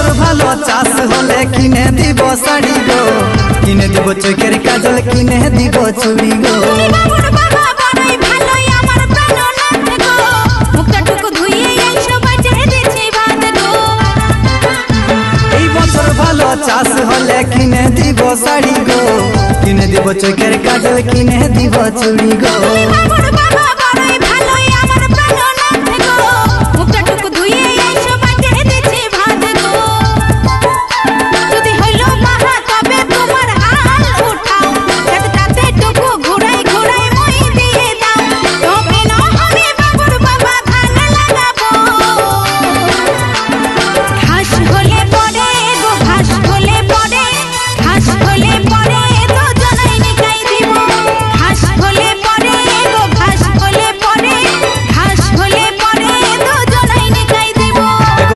বছর ভালো চাষ হলে কিনে দিব শাড়ি গো, কিনে দিব চোখের কাজল, কিনে দিব চুড়ি গো। এই বছর ভালো চাষ হলে কিনে দিব শাড়ি গো, কিনে দিব চোখের কাজল, কিনে দিব চুড়ি গো।